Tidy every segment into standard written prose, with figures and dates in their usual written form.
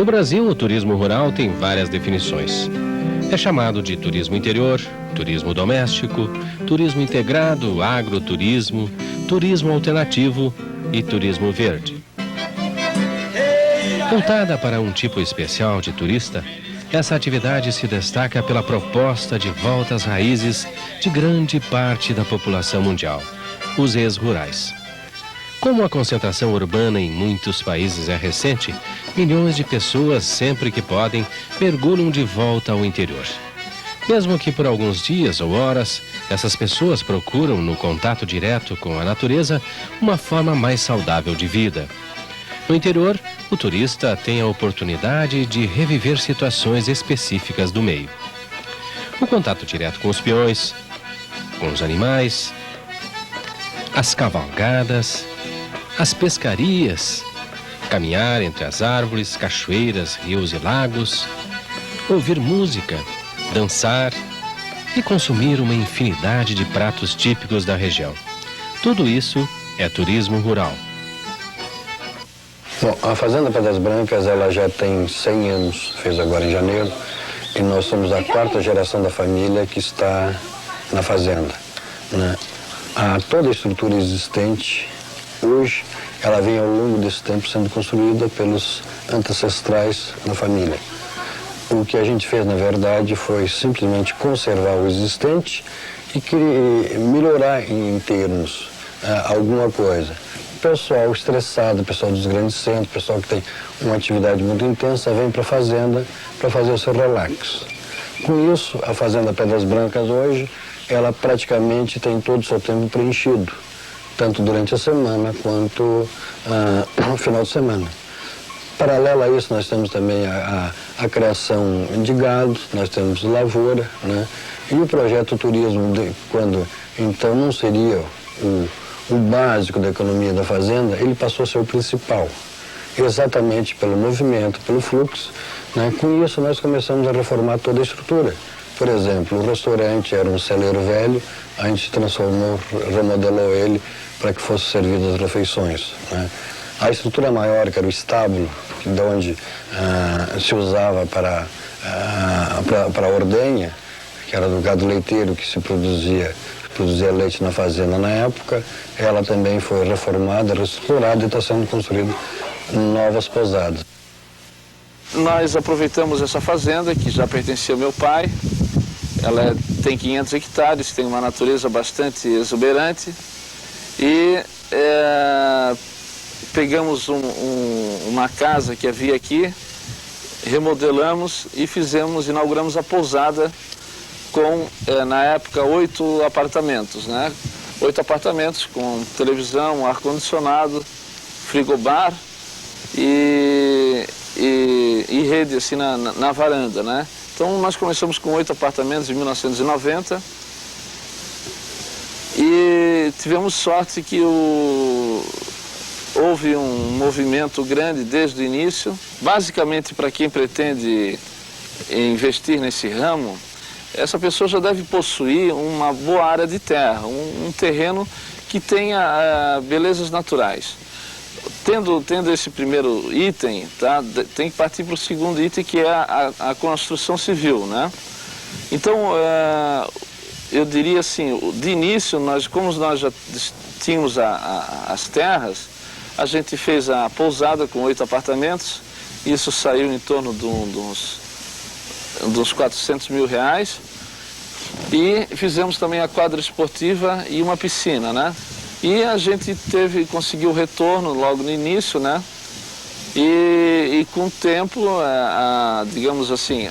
No Brasil, o turismo rural tem várias definições. É chamado de turismo interior, turismo doméstico, turismo integrado, agroturismo, turismo alternativo e turismo verde. Voltada para um tipo especial de turista, essa atividade se destaca pela proposta de volta às raízes de grande parte da população mundial, os ex-rurais. Como a concentração urbana em muitos países é recente, milhões de pessoas, sempre que podem, mergulham de volta ao interior. Mesmo que por alguns dias ou horas, essas pessoas procuram, no contato direto com a natureza, uma forma mais saudável de vida. No interior, o turista tem a oportunidade de reviver situações específicas do meio. O contato direto com os peões, com os animais, as cavalgadas, as pescarias, caminhar entre as árvores, cachoeiras, rios e lagos, ouvir música, dançar e consumir uma infinidade de pratos típicos da região. Tudo isso é turismo rural. Bom, a Fazenda Pedras Brancas, ela já tem 100 anos, fez agora em janeiro, e nós somos a 4ª geração da família que está na fazenda, né? Toda a estrutura existente, hoje, ela vem ao longo desse tempo sendo construída pelos ancestrais da família. O que a gente fez, na verdade, foi simplesmente conservar o existente e melhorar em termos alguma coisa. Pessoal estressado, pessoal dos grandes centros, pessoal que tem uma atividade muito intensa, vem para a fazenda para fazer o seu relax. Com isso, a Fazenda Pedras Brancas hoje, ela praticamente tem todo o seu tempo preenchido, tanto durante a semana quanto no final de semana. Paralelo a isso, nós temos também a criação de gado, nós temos lavoura, né? E o projeto turismo, quando então não seria o básico da economia da fazenda, ele passou a ser o principal, exatamente pelo movimento, pelo fluxo, né? Com isso nós começamos a reformar toda a estrutura. Por exemplo, o restaurante era um celeiro velho, a gente transformou, remodelou ele para que fosse servido as refeições, né? A estrutura maior, que era o estábulo, de onde se usava para a ordenha, que era do gado leiteiro que se produzia leite na fazenda na época, ela também foi reformada, reestruturada e está sendo construída novas pousadas. Nós aproveitamos essa fazenda, que já pertencia ao meu pai. Ela tem 500 hectares, tem uma natureza bastante exuberante e pegamos uma casa que havia aqui, remodelamos e inauguramos a pousada com, na época, 8 apartamentos, né? 8 apartamentos com televisão, ar-condicionado, frigobar e rede assim na varanda, né? Então nós começamos com 8 apartamentos em 1990 e tivemos sorte que houve um movimento grande desde o início, basicamente para quem pretende investir nesse ramo. Essa pessoa já deve possuir uma boa área de terra, um terreno que tenha belezas naturais. Tendo esse primeiro item, tá, tem que partir para o segundo item, que é a construção civil, né? Então, eu diria assim, de início, como nós já tínhamos as terras, a gente fez a pousada com 8 apartamentos, isso saiu em torno de uns 400 mil reais, e fizemos também a quadra esportiva e uma piscina, né? E a gente conseguiu retorno logo no início, né? E com o tempo, digamos assim,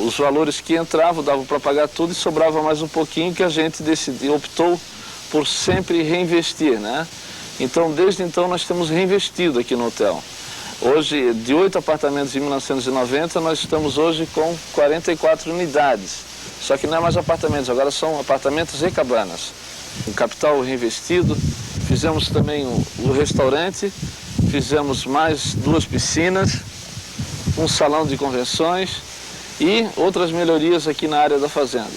os valores que entravam davam para pagar tudo e sobrava mais um pouquinho, que a gente optou por sempre reinvestir, né? Então, desde então, nós temos reinvestido aqui no hotel. Hoje, de 8 apartamentos em 1990, nós estamos hoje com 44 unidades. Só que não é mais apartamentos, agora são apartamentos e cabanas. Um capital reinvestido, fizemos também o restaurante, fizemos mais 2 piscinas, um salão de convenções e outras melhorias aqui na área da fazenda.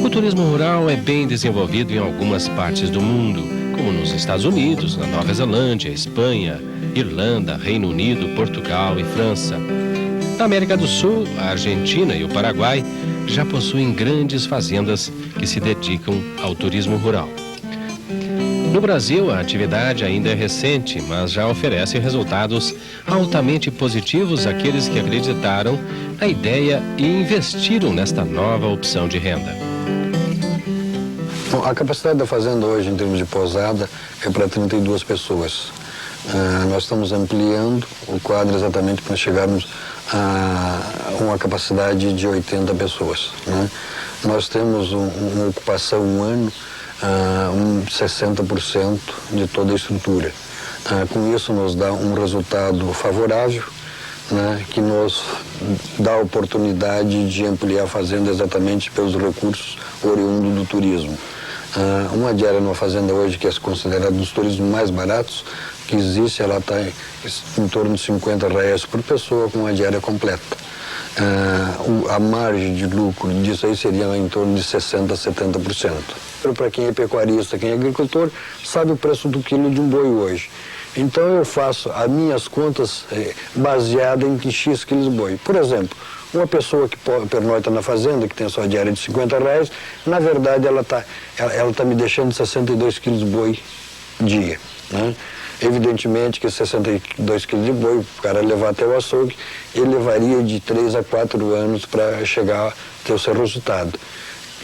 O turismo rural é bem desenvolvido em algumas partes do mundo, como nos Estados Unidos, na Nova Zelândia, Espanha, Irlanda, Reino Unido, Portugal e França. Na América do Sul, a Argentina e o Paraguai já possuem grandes fazendas que se dedicam ao turismo rural. No Brasil, a atividade ainda é recente, mas já oferece resultados altamente positivos àqueles que acreditaram na ideia e investiram nesta nova opção de renda. Bom, a capacidade da fazenda hoje, em termos de pousada, é para 32 pessoas. Nós estamos ampliando o quadro exatamente para chegarmos a uma capacidade de 80 pessoas, né? Nós temos uma ocupação ano, 60% de toda a estrutura. Com isso nos dá um resultado favorável, né, que nos dá a oportunidade de ampliar a fazenda exatamente pelos recursos oriundos do turismo. Uma diária numa fazenda hoje, que é considerada um dos turismos mais baratos que existe, ela está em torno de R$50 por pessoa com uma diária completa. A margem de lucro disso aí seria em torno de 60% a 70%. Para quem é pecuarista, quem é agricultor, sabe o preço do quilo de um boi hoje. Então eu faço as minhas contas baseadas em X quilos de boi. Por exemplo, uma pessoa que pernoita na fazenda, que tem a sua diária de R$50, na verdade ela tá me deixando 62 quilos de boi dia, né? Evidentemente que 62 quilos de boi, o cara levar até o açougue, ele levaria de 3 a 4 anos para chegar a ter o seu resultado.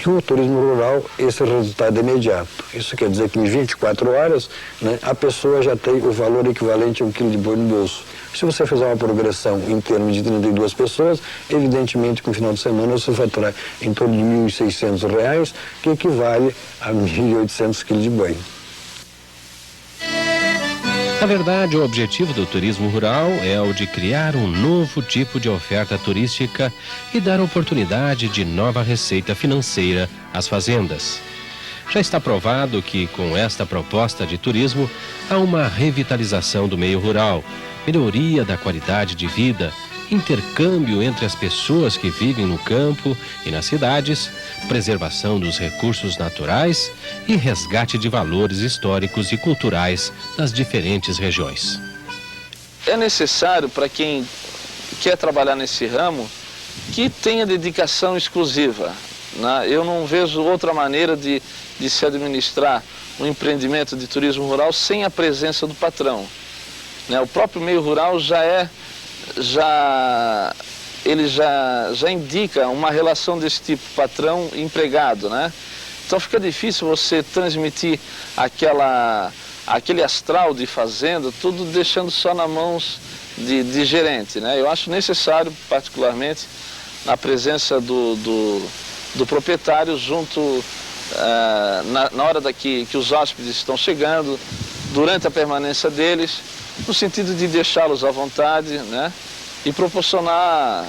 E o turismo rural, esse resultado é imediato. Isso quer dizer que em 24 horas, né, a pessoa já tem o valor equivalente a 1 quilo de boi no bolso. Se você fizer uma progressão em termos de 32 pessoas, evidentemente que no final de semana você vai faturar em torno de R$1.600, que equivale a 1.800 quilos de boi. Na verdade, o objetivo do turismo rural é o de criar um novo tipo de oferta turística e dar oportunidade de nova receita financeira às fazendas. Já está provado que, com esta proposta de turismo, há uma revitalização do meio rural, melhoria da qualidade de vida, intercâmbio entre as pessoas que vivem no campo e nas cidades, preservação dos recursos naturais e resgate de valores históricos e culturais das diferentes regiões. É necessário, para quem quer trabalhar nesse ramo, que tenha dedicação exclusiva, né? Eu não vejo outra maneira de se administrar um empreendimento de turismo rural sem a presença do patrão, né? O próprio meio rural já indica uma relação desse tipo, patrão-empregado, né? Então fica difícil você transmitir aquele astral de fazenda, tudo deixando só nas mãos de gerente, né? Eu acho necessário, particularmente, a presença do proprietário junto, na hora que os hóspedes estão chegando, durante a permanência deles, no sentido de deixá-los à vontade, né? E proporcionar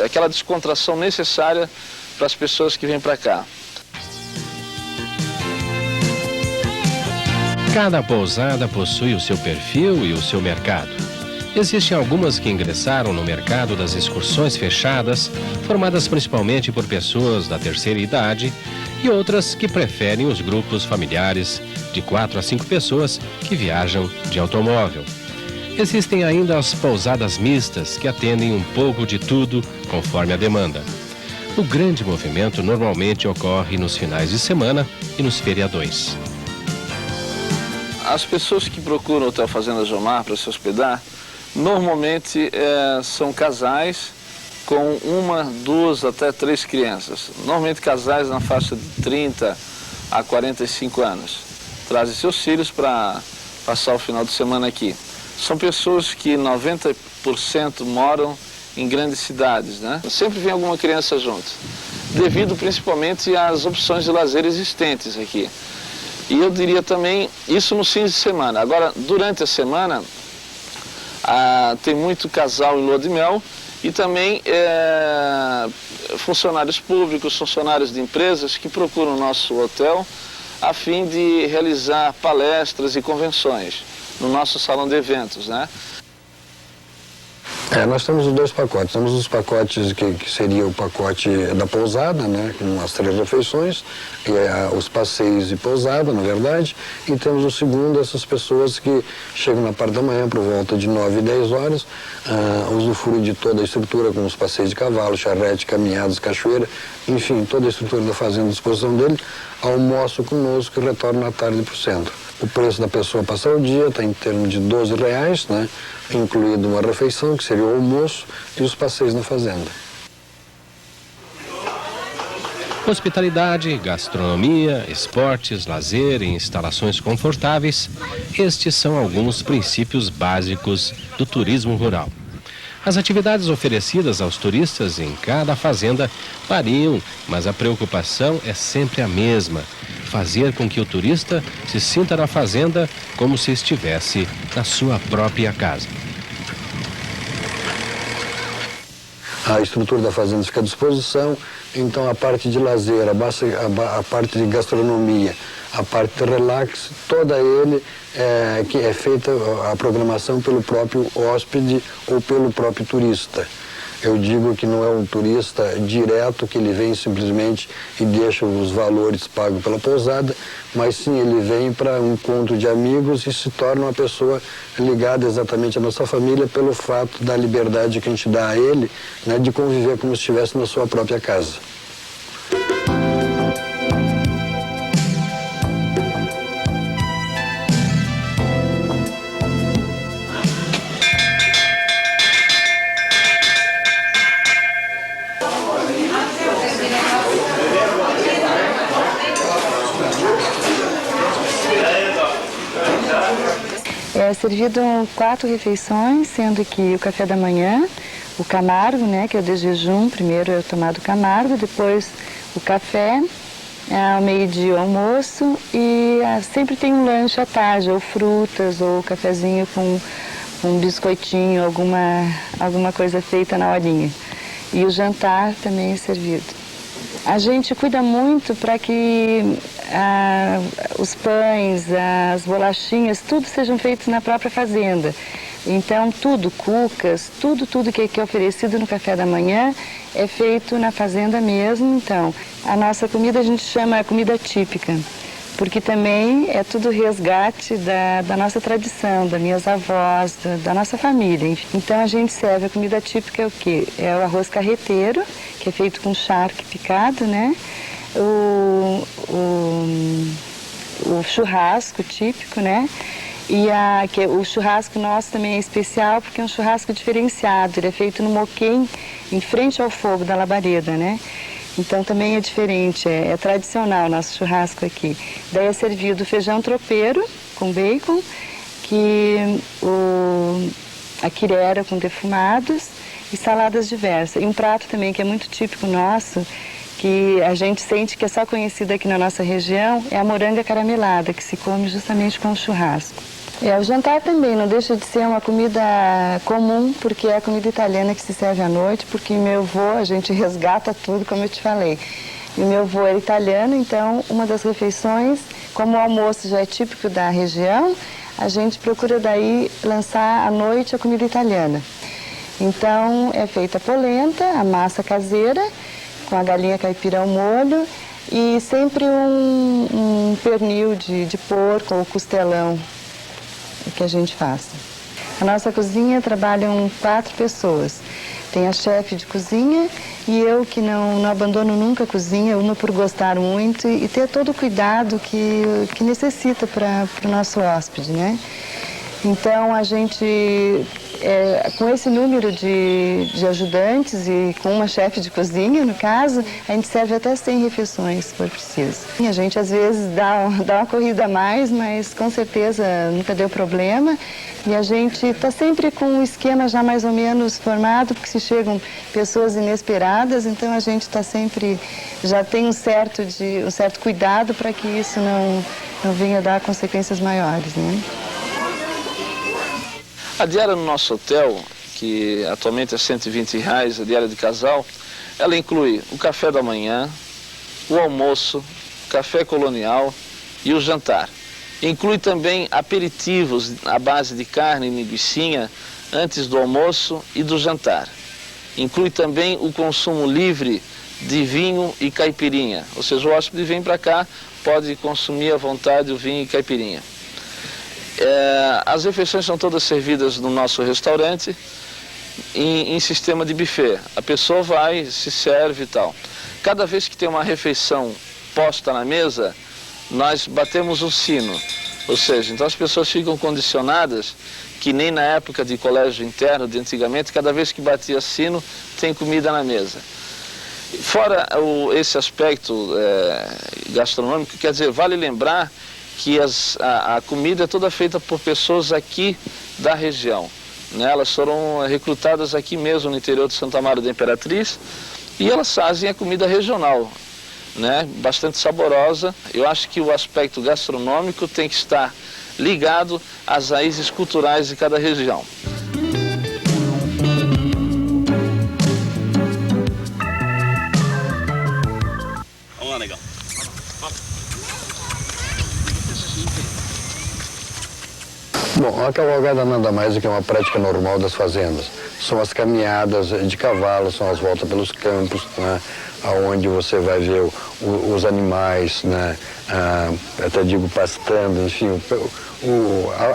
aquela descontração necessária para as pessoas que vêm para cá. Cada pousada possui o seu perfil e o seu mercado. Existem algumas que ingressaram no mercado das excursões fechadas, formadas principalmente por pessoas da terceira idade, e outras que preferem os grupos familiares de 4 a 5 pessoas que viajam de automóvel. Existem ainda as pousadas mistas, que atendem um pouco de tudo conforme a demanda. O grande movimento normalmente ocorre nos finais de semana e nos feriadões. As pessoas que procuram o Hotel Fazenda Jomar para se hospedar, normalmente são casais com 1, 2 até 3 crianças. Normalmente casais na faixa de 30 a 45 anos. Trazem seus filhos para passar o final de semana aqui. São pessoas que 90% moram em grandes cidades, né? Sempre vem alguma criança junto, devido principalmente às opções de lazer existentes aqui. E eu diria também, isso nos fins de semana. Agora, durante a semana, tem muito casal em lua de mel e também funcionários públicos, funcionários de empresas que procuram o nosso hotel a fim de realizar palestras e convenções no nosso salão de eventos, né? Nós temos os dois pacotes. Temos os pacotes que seria o pacote da pousada, né, com as 3 refeições, os passeios e pousada, na verdade, e temos o segundo, essas pessoas que chegam na parte da manhã por volta de 9 e 10 horas, usufruem de toda a estrutura, como os passeios de cavalo, charrete, caminhadas, cachoeira, enfim, toda a estrutura da fazenda à disposição dele, almoço conosco e retorno à tarde para o centro. O preço da pessoa passar o dia está em torno de R$12, né? Incluído uma refeição, que seria o almoço, e os passeios na fazenda. Hospitalidade, gastronomia, esportes, lazer e instalações confortáveis, estes são alguns princípios básicos do turismo rural. As atividades oferecidas aos turistas em cada fazenda variam, mas a preocupação é sempre a mesma: fazer com que o turista se sinta na fazenda como se estivesse na sua própria casa. A estrutura da fazenda fica à disposição, então a parte de lazer, a parte de gastronomia, a parte de relax, toda ele que é feita a programação pelo próprio hóspede ou pelo próprio turista. Eu digo que não é um turista direto, que ele vem simplesmente e deixa os valores pagos pela pousada, mas sim ele vem para um encontro de amigos e se torna uma pessoa ligada exatamente à nossa família pelo fato da liberdade que a gente dá a ele, né, de conviver como se estivesse na sua própria casa. É servido 4 refeições, sendo que o café da manhã, o camargo, né, que é o de jejum, primeiro é tomado o camargo, depois o café, ao meio-dia o almoço e sempre tem um lanche à tarde, ou frutas, ou cafezinho com um biscoitinho, alguma coisa feita na horinha. E o jantar também é servido. A gente cuida muito para que os pães, as bolachinhas, tudo sejam feitos na própria fazenda. Então, tudo, cucas, tudo que é oferecido no café da manhã é feito na fazenda mesmo. Então, a nossa comida a gente chama comida típica, porque também é tudo resgate da nossa tradição, das minhas avós, da nossa família. Então, a gente serve a comida típica, é o quê? É o arroz carreteiro, que é feito com charque picado, né? O churrasco típico, né? E o churrasco nosso também é especial porque é um churrasco diferenciado. Ele é feito no moquém, em frente ao fogo da labareda, né? Então também é diferente, é tradicional o nosso churrasco aqui. Daí é servido feijão tropeiro com bacon, a quirera com defumados e saladas diversas. E um prato também que é muito típico nosso, que a gente sente que é só conhecida aqui na nossa região, é a moranga caramelada, que se come justamente com o churrasco. O jantar também não deixa de ser uma comida comum, porque é a comida italiana que se serve à noite, porque meu avô, a gente resgata tudo, como eu te falei. E meu avô era italiano, então uma das refeições, como o almoço já é típico da região, a gente procura daí lançar à noite a comida italiana. Então é feita a polenta, a massa caseira, com a galinha caipira ao molho e sempre um pernil de porco ou costelão que a gente faça. A nossa cozinha trabalham 4 pessoas. Tem a chefe de cozinha e eu que não abandono nunca a cozinha, uma por gostar muito e ter todo o cuidado que necessita para o nosso hóspede, né? Então a gente, com esse número de ajudantes e com uma chefe de cozinha, no caso, a gente serve até 100 refeições, se for preciso. A gente às vezes dá uma corrida a mais, mas com certeza nunca deu problema. E a gente está sempre com um esquema já mais ou menos formado, porque se chegam pessoas inesperadas, então a gente está sempre, já tem um certo cuidado para que isso não venha a dar consequências maiores, né? A diária no nosso hotel, que atualmente é R$120, a diária de casal, ela inclui o café da manhã, o almoço, o café colonial e o jantar. Inclui também aperitivos à base de carne e linguicinha, antes do almoço e do jantar. Inclui também o consumo livre de vinho e caipirinha, ou seja, o hóspede vem para cá, pode consumir à vontade o vinho e caipirinha. As refeições são todas servidas no nosso restaurante em sistema de buffet. A pessoa vai, se serve e tal. Cada vez que tem uma refeição posta na mesa, nós batemos o sino, ou seja, então as pessoas ficam condicionadas que nem na época de colégio interno de antigamente, cada vez que batia sino, tem comida na mesa. Fora esse aspecto gastronômico, quer dizer, vale lembrar que a comida é toda feita por pessoas aqui da região, né? Elas foram recrutadas aqui mesmo no interior de Santa Amaro da Imperatriz e elas fazem a comida regional, né? Bastante saborosa. Eu acho que o aspecto gastronômico tem que estar ligado às raízes culturais de cada região. Vamos lá, legal. Bom, a cavalgada nada mais do que uma prática normal das fazendas. São as caminhadas de cavalo, são as voltas pelos campos, né, onde você vai ver os animais, né, até digo pastando, enfim,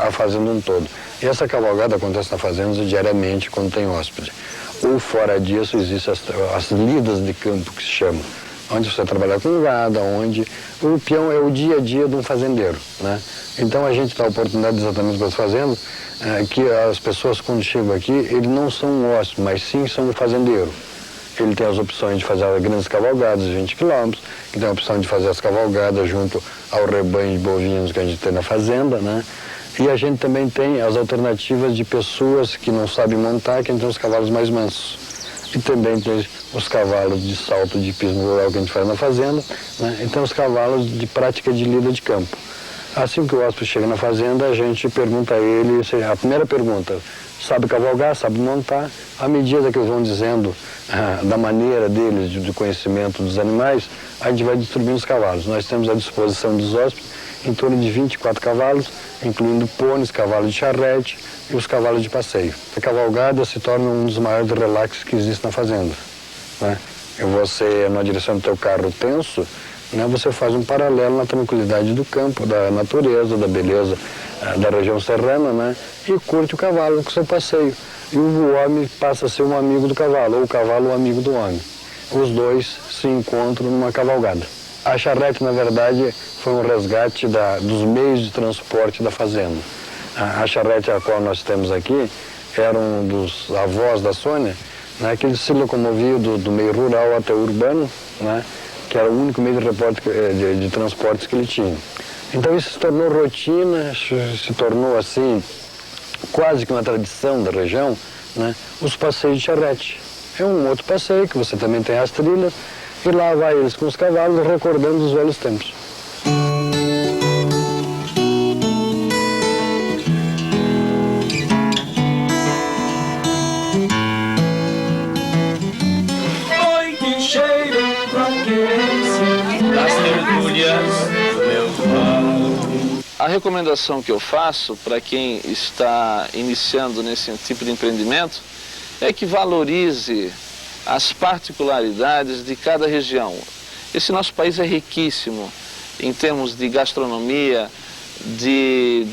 a fazenda um todo. E essa cavalgada acontece na fazenda diariamente quando tem hóspede. Ou fora disso, existem as lidas de campo que se chamam, onde você trabalha com gado, onde o peão é o dia a dia de um fazendeiro, né? Então a gente dá a oportunidade exatamente para as fazendas, que as pessoas quando chegam aqui, eles não são um hóspede, mas sim são um fazendeiro. Ele tem as opções de fazer as grandes cavalgadas de 20 quilômetros, ele tem a opção de fazer as cavalgadas junto ao rebanho de bovinos que a gente tem na fazenda, né? E a gente também tem as alternativas de pessoas que não sabem montar, que tem os cavalos mais mansos. E também tem os cavalos de salto de piso rural que a gente faz na fazenda, né? Então os cavalos de prática de lida de campo. Assim que o hóspede chega na fazenda, a gente pergunta a ele, a primeira pergunta, sabe cavalgar, sabe montar? À medida que eles vão dizendo da maneira deles, de conhecimento dos animais, a gente vai distribuindo os cavalos. Nós temos à disposição dos hóspedes em torno de 24 cavalos, incluindo pôneis, cavalos de charrete e os cavalos de passeio. A cavalgada se torna um dos maiores relaxes que existe na fazenda, né? E você, na direção do teu carro tenso, né, você faz um paralelo na tranquilidade do campo, da natureza, da beleza da região serrana, né, e curte o cavalo com seu passeio. E o homem passa a ser um amigo do cavalo, ou o cavalo um amigo do homem. Os dois se encontram numa cavalgada. A charrete, na verdade, foi um resgate dos meios de transporte da fazenda. A charrete a qual nós temos aqui era um dos avós da Sônia, né, que ele se locomovia do meio rural até o urbano, né, que era o único meio de transportes que ele tinha. Então isso se tornou rotina, se tornou assim, quase que uma tradição da região, né, os passeios de charrete. É um outro passeio que você também tem as trilhas, e lá vai eles com os cavalos recordando os velhos tempos. A recomendação que eu faço para quem está iniciando nesse tipo de empreendimento é que valorize as particularidades de cada região. Esse nosso país é riquíssimo em termos de gastronomia, de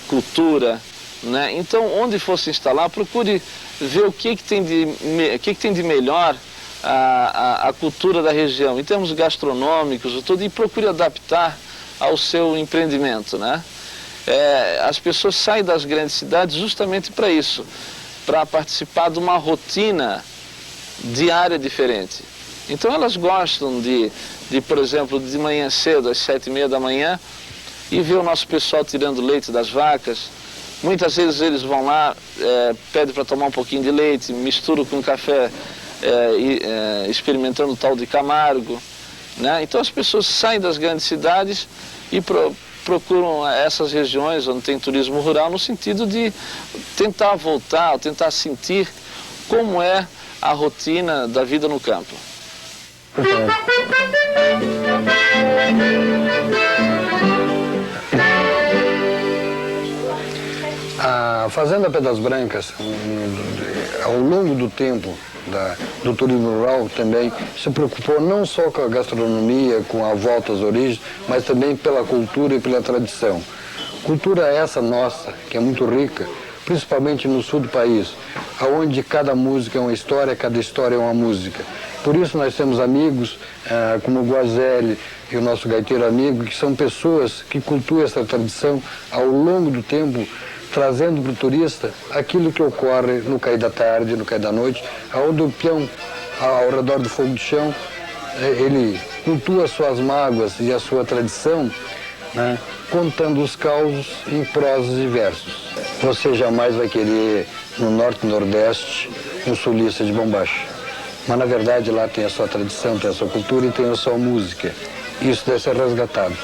cultura, né? Então, onde for se instalar, procure ver o que tem de melhor a cultura da região, em termos gastronômicos, tudo, e procure adaptar ao seu empreendimento, né? As pessoas saem das grandes cidades justamente para isso, para participar de uma rotina diária diferente. Então elas gostam de, por exemplo, de manhã cedo, às 7h30 da manhã, e ver o nosso pessoal tirando leite das vacas. Muitas vezes eles vão lá, pedem para tomar um pouquinho de leite, misturam com café, experimentando o tal de Camargo, né? Então as pessoas saem das grandes cidades e procuram essas regiões onde tem turismo rural, no sentido de tentar voltar, tentar sentir como é a rotina da vida no campo. A Fazenda Pedras Brancas, ao longo do tempo do turismo rural também se preocupou não só com a gastronomia, com a volta às origens, mas também pela cultura e pela tradição. Cultura essa nossa, que é muito rica, principalmente no sul do país, onde cada música é uma história, cada história é uma música. Por isso nós temos amigos como o Guazelli e o nosso gaiteiro amigo, que são pessoas que cultuam essa tradição ao longo do tempo, trazendo para o turista aquilo que ocorre no cair da tarde, no cair da noite, onde o peão, ao redor do fogo de chão, ele cultua suas mágoas e a sua tradição, né, contando os causos em prosas e versos. Você jamais vai querer, no norte e nordeste, um sulista de bombacha. Mas, na verdade, lá tem a sua tradição, tem a sua cultura e tem a sua música. Isso deve ser resgatado.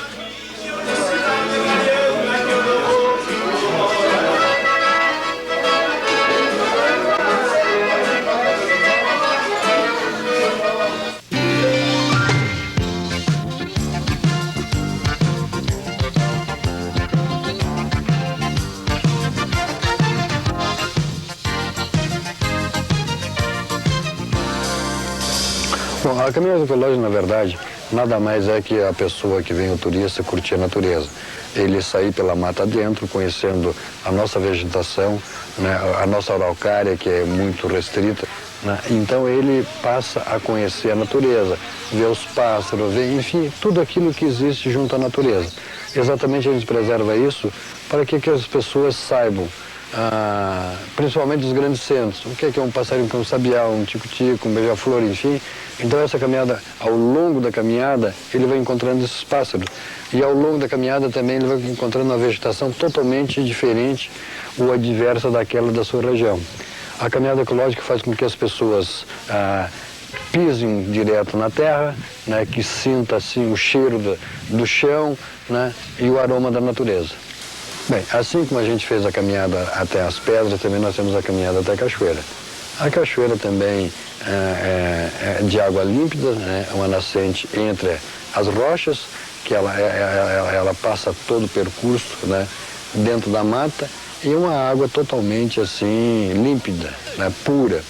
Bom, a caminhada ecológica, na verdade, nada mais é que a pessoa que vem, o turista, curtir a natureza. Ele sair pela mata dentro, conhecendo a nossa vegetação, né, a nossa araucária, que é muito restrita, né, então ele passa a conhecer a natureza, ver os pássaros, ver, enfim, tudo aquilo que existe junto à natureza. Exatamente a gente preserva isso para que as pessoas saibam, principalmente os grandes centros, o que é um passarinho, um sabiá, um tico-tico, um beija-flor, enfim. Então essa caminhada, ao longo da caminhada, ele vai encontrando esses pássaros. E ao longo da caminhada também ele vai encontrando uma vegetação totalmente diferente ou adversa daquela da sua região. A caminhada ecológica faz com que as pessoas pisem direto na terra, né, que sinta assim o cheiro do chão, né, e o aroma da natureza. Bem, assim como a gente fez a caminhada até as pedras, também nós temos a caminhada até a cachoeira. A cachoeira também é de água límpida, né, é uma nascente entre as rochas, que ela passa todo o percurso, né, dentro da mata, e uma água totalmente assim límpida, né, pura.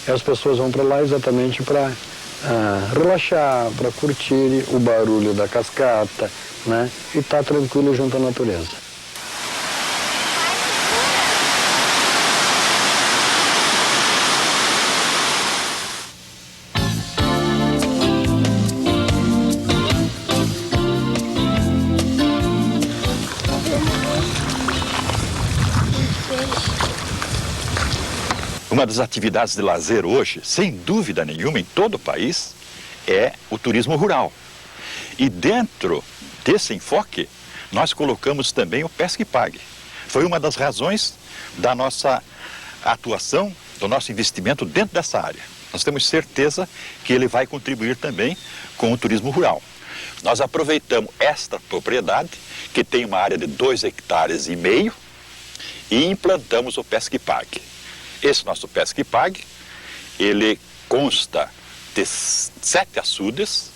E as pessoas vão para lá exatamente para relaxar, para curtir o barulho da cascata, né, e estar tranquilo junto à natureza. Uma das atividades de lazer hoje, sem dúvida nenhuma, em todo o país, é o turismo rural. E dentro desse enfoque, nós colocamos também o Pesca e Pague. Foi uma das razões da nossa atuação, do nosso investimento dentro dessa área. Nós temos certeza que ele vai contribuir também com o turismo rural. Nós aproveitamos esta propriedade, que tem uma área de 2,5 hectares, e implantamos o Pesca e Pague. Esse nosso Pesca e Pague, ele consta de 7 açudes,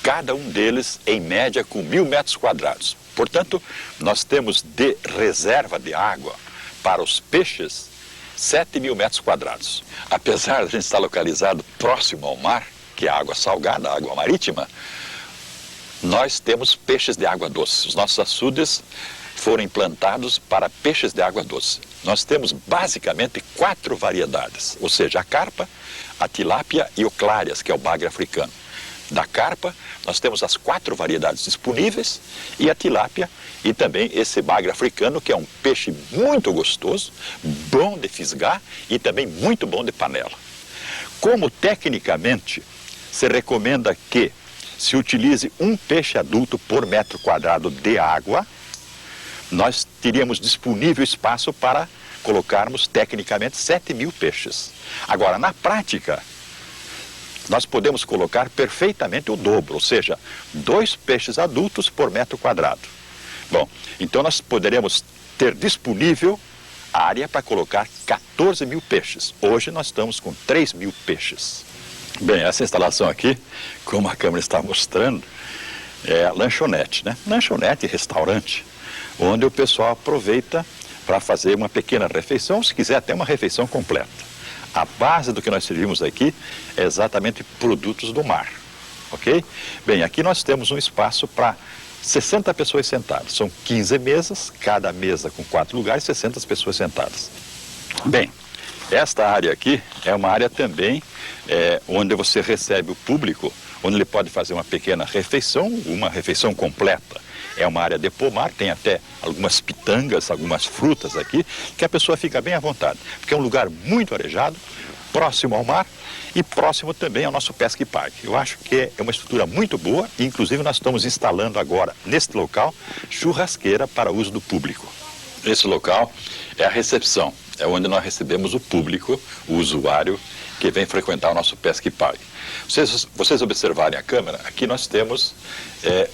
cada um deles em média com 1.000 metros quadrados. Portanto, nós temos de reserva de água para os peixes 7.000 metros quadrados. Apesar de a gente estar localizado próximo ao mar, que é a água salgada, a água marítima, nós temos peixes de água doce. Os nossos açudes foram implantados para peixes de água doce. Nós temos basicamente 4 variedades, ou seja, a carpa, a tilápia e o clarias, que é o bagre africano. Da carpa, nós temos as 4 variedades disponíveis, e a tilápia e também esse bagre africano, que é um peixe muito gostoso, bom de fisgar e também muito bom de panela. Como tecnicamente se recomenda que se utilize um peixe adulto por metro quadrado de água, nós teríamos disponível espaço para colocarmos tecnicamente 7.000 peixes. Agora, na prática, nós podemos colocar perfeitamente o dobro, ou seja, 2 peixes adultos por metro quadrado. Bom, então nós poderemos ter disponível área para colocar 14.000 peixes. Hoje nós estamos com 3.000 peixes. Bem, essa instalação aqui, como a câmera está mostrando, é lanchonete, né? Lanchonete e restaurante, onde o pessoal aproveita para fazer uma pequena refeição, se quiser até uma refeição completa. A base do que nós servimos aqui é exatamente produtos do mar, ok? Bem, aqui nós temos um espaço para 60 pessoas sentadas. São 15 mesas, cada mesa com 4 lugares, 60 pessoas sentadas. Bem, esta área aqui é uma área também onde você recebe o público, onde ele pode fazer uma pequena refeição, uma refeição completa. É uma área de pomar, tem até algumas pitangas, algumas frutas aqui, que a pessoa fica bem à vontade. Porque é um lugar muito arejado, próximo ao mar e próximo também ao nosso Pesca e Pague. Eu acho que é uma estrutura muito boa e, inclusive, nós estamos instalando agora, neste local, churrasqueira para uso do público. Esse local é a recepção, é onde nós recebemos o público, o usuário, que vem frequentar o nosso Pesca e Pague. Vocês observarem a câmera, aqui nós temos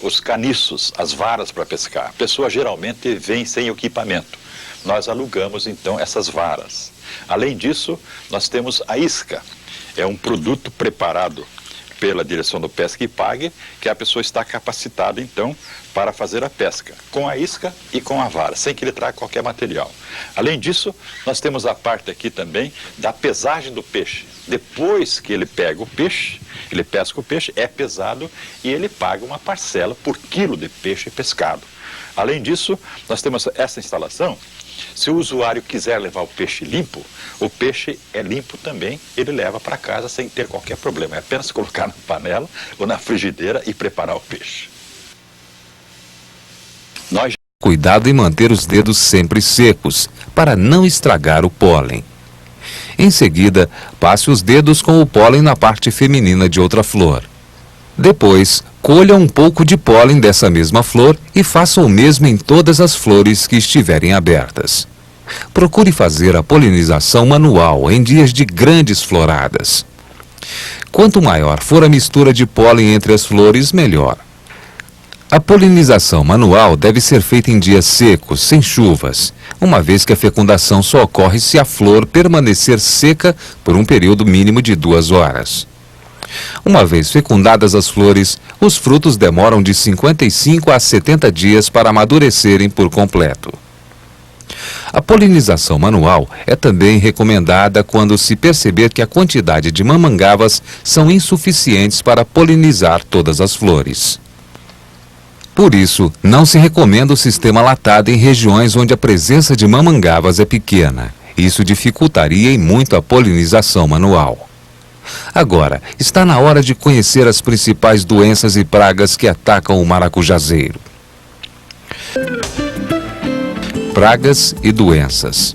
os caniços, as varas para pescar. A pessoa geralmente vem sem equipamento. Nós alugamos então essas varas. Além disso, nós temos a isca. É um produto preparado pela direção do Pesca e Pague, que a pessoa está capacitada então para fazer a pesca, com a isca e com a vara, sem que ele traga qualquer material. Além disso, nós temos a parte aqui também da pesagem do peixe. Depois que ele pega o peixe, ele pesca o peixe, é pesado e ele paga uma parcela por quilo de peixe pescado. Além disso, nós temos essa instalação. Se o usuário quiser levar o peixe limpo, o peixe é limpo também, ele leva para casa sem ter qualquer problema. É apenas colocar na panela ou na frigideira e preparar o peixe. Cuidado em manter os dedos sempre secos, para não estragar o pólen. Em seguida, passe os dedos com o pólen na parte feminina de outra flor. Depois, colha um pouco de pólen dessa mesma flor e faça o mesmo em todas as flores que estiverem abertas. Procure fazer a polinização manual em dias de grandes floradas. Quanto maior for a mistura de pólen entre as flores, melhor. A polinização manual deve ser feita em dias secos, sem chuvas, uma vez que a fecundação só ocorre se a flor permanecer seca por um período mínimo de 2 horas. Uma vez fecundadas as flores, os frutos demoram de 55 a 70 dias para amadurecerem por completo. A polinização manual é também recomendada quando se perceber que a quantidade de mamangavas são insuficientes para polinizar todas as flores. Por isso, não se recomenda o sistema latado em regiões onde a presença de mamangavas é pequena. Isso dificultaria em muito a polinização manual. Agora, está na hora de conhecer as principais doenças e pragas que atacam o maracujazeiro. Pragas e doenças.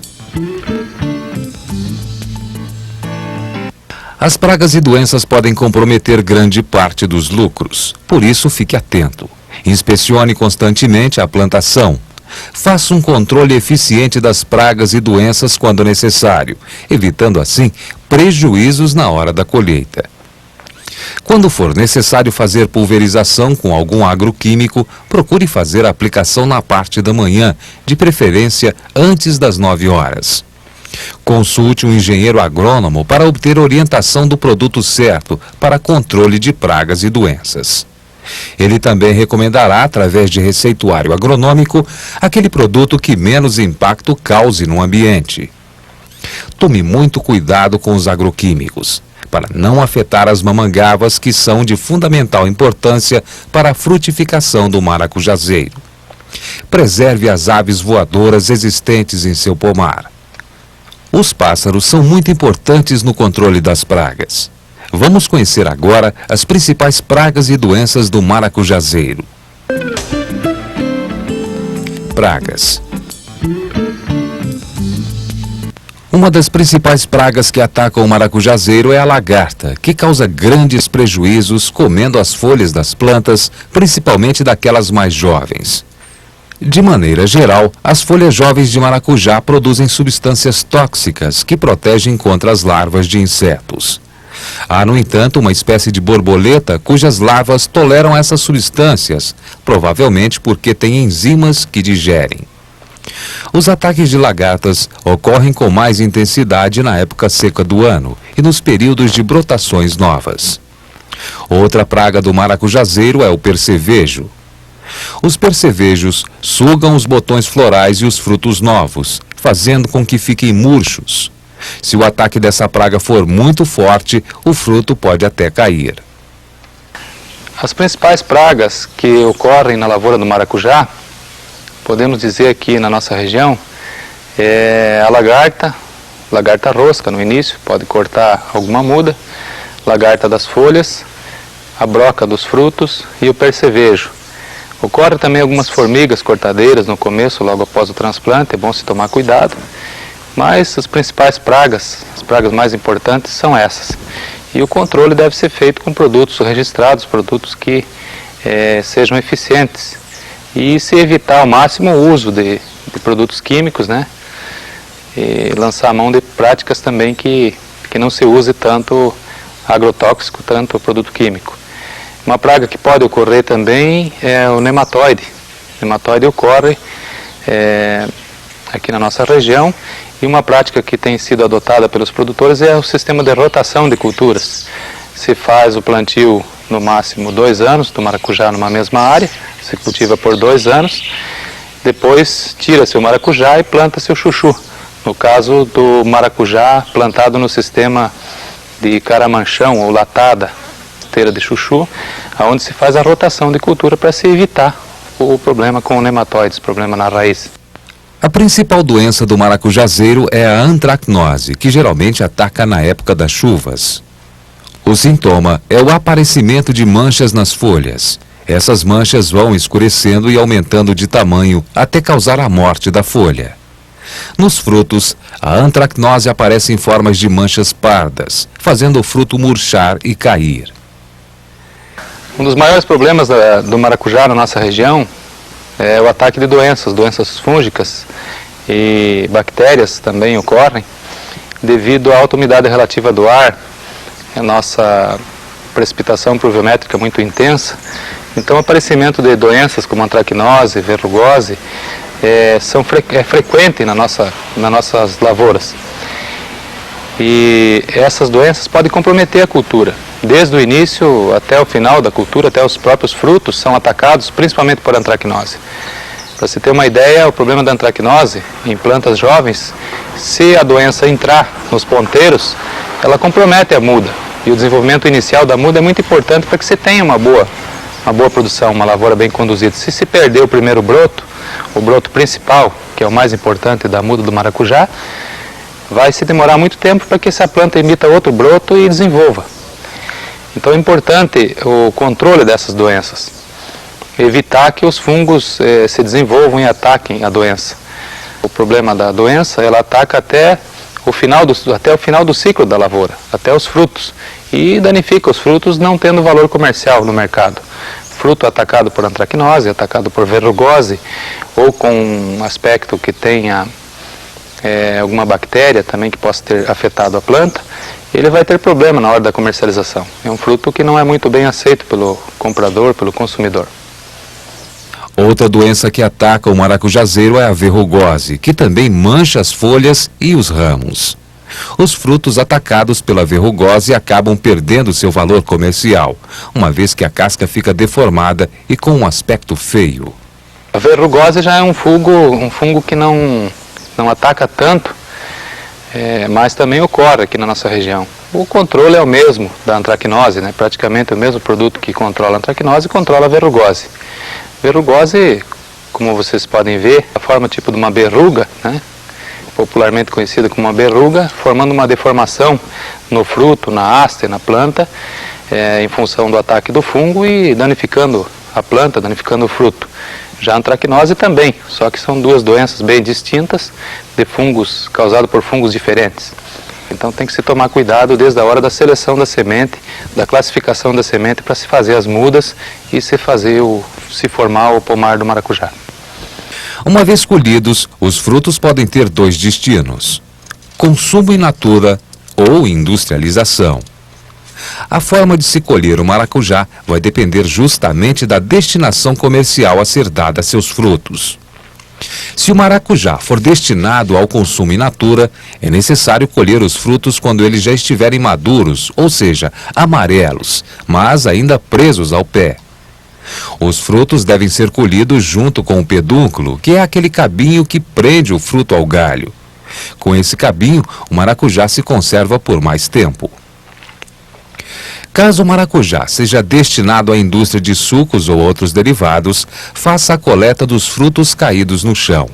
As pragas e doenças podem comprometer grande parte dos lucros, por isso fique atento. Inspecione constantemente a plantação. Faça um controle eficiente das pragas e doenças quando necessário, evitando assim prejuízos na hora da colheita. Quando for necessário fazer pulverização com algum agroquímico, procure fazer a aplicação na parte da manhã, de preferência antes das 9 horas. Consulte um engenheiro agrônomo para obter orientação do produto certo para controle de pragas e doenças. Ele também recomendará, através de receituário agronômico, aquele produto que menos impacto cause no ambiente. Tome muito cuidado com os agroquímicos, para não afetar as mamangavas que são de fundamental importância para a frutificação do maracujazeiro. Preserve as aves voadoras existentes em seu pomar. Os pássaros são muito importantes no controle das pragas. Vamos conhecer agora as principais pragas e doenças do maracujazeiro. Pragas. Uma das principais pragas que atacam o maracujazeiro é a lagarta, que causa grandes prejuízos comendo as folhas das plantas, principalmente daquelas mais jovens. De maneira geral, as folhas jovens de maracujá produzem substâncias tóxicas que protegem contra as larvas de insetos. Há, no entanto, uma espécie de borboleta cujas larvas toleram essas substâncias, provavelmente porque têm enzimas que digerem. Os ataques de lagartas ocorrem com mais intensidade na época seca do ano e nos períodos de brotações novas. Outra praga do maracujazeiro é o percevejo. Os percevejos sugam os botões florais e os frutos novos, fazendo com que fiquem murchos. Se o ataque dessa praga for muito forte, o fruto pode até cair. As principais pragas que ocorrem na lavoura do maracujá, podemos dizer aqui na nossa região, é a lagarta rosca no início, pode cortar alguma muda, lagarta das folhas, a broca dos frutos e o percevejo. Ocorre também algumas formigas cortadeiras no começo, logo após o transplante, é bom se tomar cuidado. Mas as principais pragas, as pragas mais importantes são essas. E o controle deve ser feito com produtos registrados, produtos que sejam eficientes. E se evitar ao máximo o uso de produtos químicos, né? E lançar a mão de práticas também que não se use tanto agrotóxico, tanto produto químico. Uma praga que pode ocorrer também é o nematóide. O nematóide ocorre aqui na nossa região. E uma prática que tem sido adotada pelos produtores é o sistema de rotação de culturas. Se faz o plantio no máximo 2 anos do maracujá numa mesma área, se cultiva por 2 anos, depois tira-se o maracujá e planta-se o chuchu. No caso do maracujá plantado no sistema de caramanchão ou latada, esteira de chuchu, onde se faz a rotação de cultura para se evitar o problema com nematóides, problema na raiz. A principal doença do maracujazeiro é a antracnose, que geralmente ataca na época das chuvas. O sintoma é o aparecimento de manchas nas folhas. Essas manchas vão escurecendo e aumentando de tamanho até causar a morte da folha. Nos frutos, a antracnose aparece em formas de manchas pardas, fazendo o fruto murchar e cair. Um dos maiores problemas do maracujá na nossa região é o ataque de doenças fúngicas e bactérias também ocorrem devido à alta umidade relativa do ar, a nossa precipitação pluviométrica muito intensa. Então o aparecimento de doenças como antracnose, verrugose é frequente nas nossas lavouras. E essas doenças podem comprometer a cultura. Desde o início até o final da cultura, até os próprios frutos são atacados principalmente por antracnose. Para você ter uma ideia, o problema da antracnose em plantas jovens, se a doença entrar nos ponteiros, ela compromete a muda. E o desenvolvimento inicial da muda é muito importante para que você tenha uma boa produção, uma lavoura bem conduzida. Se se perder o primeiro broto, o broto principal, que é o mais importante da muda do maracujá, vai se demorar muito tempo para que essa planta emita outro broto e desenvolva. Então é importante o controle dessas doenças, evitar que os fungos se desenvolvam e ataquem a doença. O problema da doença, ela ataca até o final do ciclo da lavoura, até os frutos, e danifica os frutos não tendo valor comercial no mercado. Fruto atacado por antracnose, atacado por verrugose, ou com um aspecto que tenha alguma bactéria também que possa ter afetado a planta, ele vai ter problema na hora da comercialização. É um fruto que não é muito bem aceito pelo comprador, pelo consumidor. Outra doença que ataca o maracujazeiro é a verrugose, que também mancha as folhas e os ramos. Os frutos atacados pela verrugose acabam perdendo seu valor comercial, uma vez que a casca fica deformada e com um aspecto feio. A verrugose já é um fungo que não ataca tanto, mas também ocorre aqui na nossa região. O controle é o mesmo da antracnose, né? Praticamente o mesmo produto que controla a antracnose controla a verrugose. Verrugose, como vocês podem ver, a forma tipo de uma berruga, né? Popularmente conhecida como uma berruga, formando uma deformação no fruto, na haste, na planta, em função do ataque do fungo e danificando a planta, danificando o fruto. Já a antracnose também, só que são duas doenças bem distintas de fungos, causadas por fungos diferentes. Então tem que se tomar cuidado desde a hora da seleção da semente, da classificação da semente para se fazer as mudas e se formar o pomar do maracujá. Uma vez colhidos, os frutos podem ter 2 destinos: consumo in natura ou industrialização. A forma de se colher o maracujá vai depender justamente da destinação comercial a ser dada a seus frutos. Se o maracujá for destinado ao consumo in natura, é necessário colher os frutos quando eles já estiverem maduros, ou seja, amarelos, mas ainda presos ao pé. Os frutos devem ser colhidos junto com o pedúnculo, que é aquele cabinho que prende o fruto ao galho. Com esse cabinho, o maracujá se conserva por mais tempo. Caso o maracujá seja destinado à indústria de sucos ou outros derivados, faça a coleta dos frutos caídos no chão.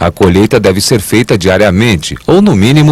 A colheita deve ser feita diariamente, ou no mínimo